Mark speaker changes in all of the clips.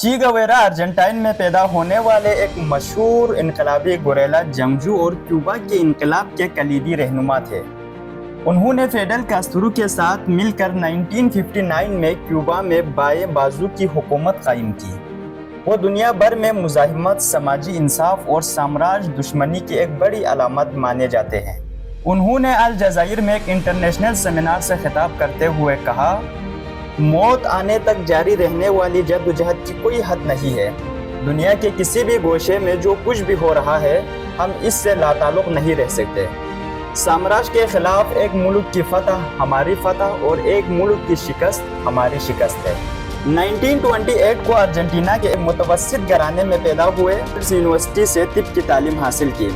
Speaker 1: चे Guevara Argentine में पैदा होने वाले एक मशहूर इनकलाबी गुरेला जंगजू और क्यूबा के इनकलाब के कलीदी रहनुमा थे। उन्होंने फिडेल कास्ट्रो के साथ मिलकर 1959 में क्यूबा में बाएं बाजू की हुकूमत कायम की। वो दुनिया भर में मुज़ाहिमत, समाजी इंसाफ और साम्राज्य दुश्मनी की एक बड़ी अलामत माने जाते हैं। उन्होंने अल जज़ाइर में एक इंटरनेशनल सेमिनार से खिताब करते हुए कहा, मौत आने तक जारी रहने वाली जद्दोजहद की कोई हद नहीं है। दुनिया के किसी भी गोशे में जो कुछ भी हो रहा है, हम इससे लाताल्लुक़ नहीं रह सकते। साम्राज्य के खिलाफ एक मुल्क की फतह हमारी फतह और एक मुल्क की शिकस्त हमारी शिकस्त है। 1928 को अर्जेंटीना के एक मुतवस्सित घराने में पैदा हुए। यूनिवर्सिटी से तिब की तालीम हासिल की।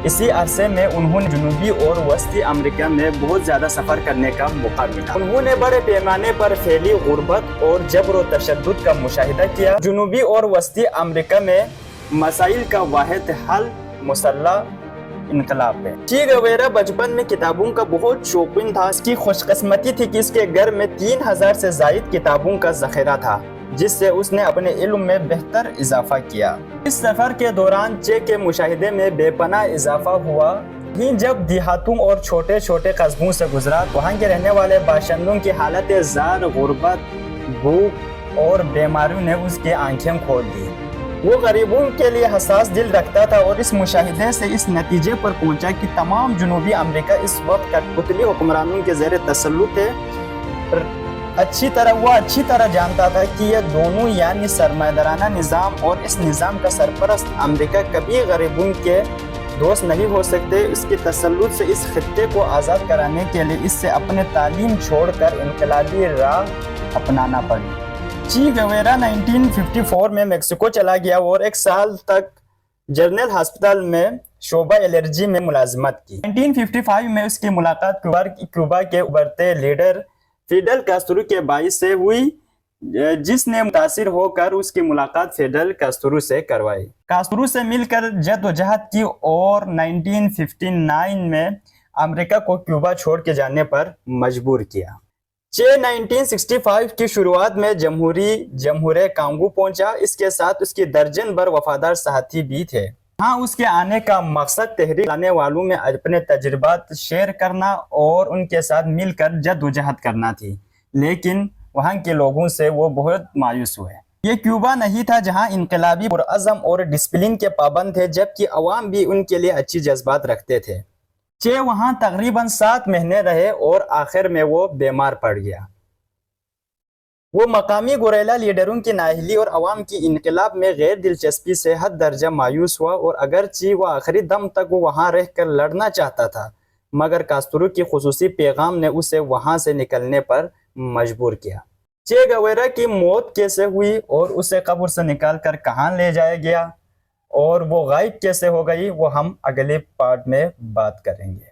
Speaker 1: इसी अरसे में उन्होंने जनूबी और वस्ती अमेरिका में बहुत ज़्यादा सफ़र करने का मौका मिला। उन्होंने बड़े पैमाने पर फैली गुर्बत और जबर व तशद्दुद का मुशाहिदा किया। जनूबी और वस्ती अमेरिका में मसाइल का वाहिद हल मुसल्लह इनकलाब है। चे गुवेरा बचपन में किताबों का बहुत शौकीन था। इसकी खुशकिस्मती थी कि इसके घर में 3000 से ज़ायद किताबों का ज़ख़ीरा था, जिससे उसने अपने इल्म में बेहतर इजाफा किया। इस सफ़र के दौरान चे के मुशाहिदे में बेपनाह इजाफा हुआ। ही जब देहातों और छोटे छोटे कस्बों से गुजरा, वहाँ के रहने वाले बाशिंदों की हालत ज़ार, गुर्बत, भूख और बीमारियों ने उसकी आंखें खोल दी। वो गरीबों के लिए हसास दिल रखता था और इस मुशाहिदे से इस नतीजे पर पहुंचा कि तमाम जनूबी अमेरिका इस वक्त कठपुतली हुक्मरानों के ज़ेर तसल्लुत है। अच्छी तरह जानता था कि ये दोनों यानी सरमायादाराना निज़ाम और इस निज़ाम का सरपरस्त अमेरिका कभी गरीबों के दोस्त नहीं हो सकते। इसके तसल्लुत से इस खित्ते को आज़ाद कराने के लिए इससे अपने तालीम छोड़कर इनकलाबी राह अपनाना पड़ी। चे गुवेरा 1954 में मेक्सिको चला गया और एक साल तक जनरल हॉस्पिटल में शोबा एलर्जी में मुलाजमत की। 1955 में उसकी मुलाकात क्यूबा के उभरते लीडर फिडेल कास्ट्रो के भाई से हुई, जिसने मुतासिर होकर उसकी मुलाकात फिडेल कास्ट्रो से करवाई। कास्ट्रो से मिलकर जद्दोजहद की और 1959 में अमेरिका को क्यूबा छोड़ के जाने पर मजबूर किया। चे 1965 की शुरुआत में जमहूरे कांगो पहुंचा। इसके साथ उसकी दर्जन भर वफादार साथी भी थे। हाँ, उसके आने का मकसद तहरीक लाने वालों में अपने तजुर्बात शेयर करना और उनके साथ मिलकर जद्दोजहद करना थी, लेकिन वहाँ के लोगों से वो बहुत मायूस हुए। ये क्यूबा नहीं था जहाँ इनकलाबी पुरअज़म और डिसिप्लिन के पाबंद थे, जबकि अवाम भी उनके लिए अच्छी जज्बात रखते थे। चे वहाँ तकरीबन 7 महीने रहे और आखिर में वो बीमार पड़ गया। वो मकामी गुरेला लीडरों की नाअहली और अवाम की इनकलाब में गैर दिलचस्पी से हद दर्जा मायूस हुआ और अगरचे वो आखिरी दम तक वो वहाँ रह कर लड़ना चाहता था, मगर कास्ट्रो की खुसूसी पैगाम ने उसे वहाँ से निकलने पर मजबूर किया। चे गुवेरा की मौत कैसे हुई और उसे कब्र से निकाल कर कहाँ ले जाया गया और वो गायब कैसे हो गई, वो हम अगले पार्ट में बात करेंगे।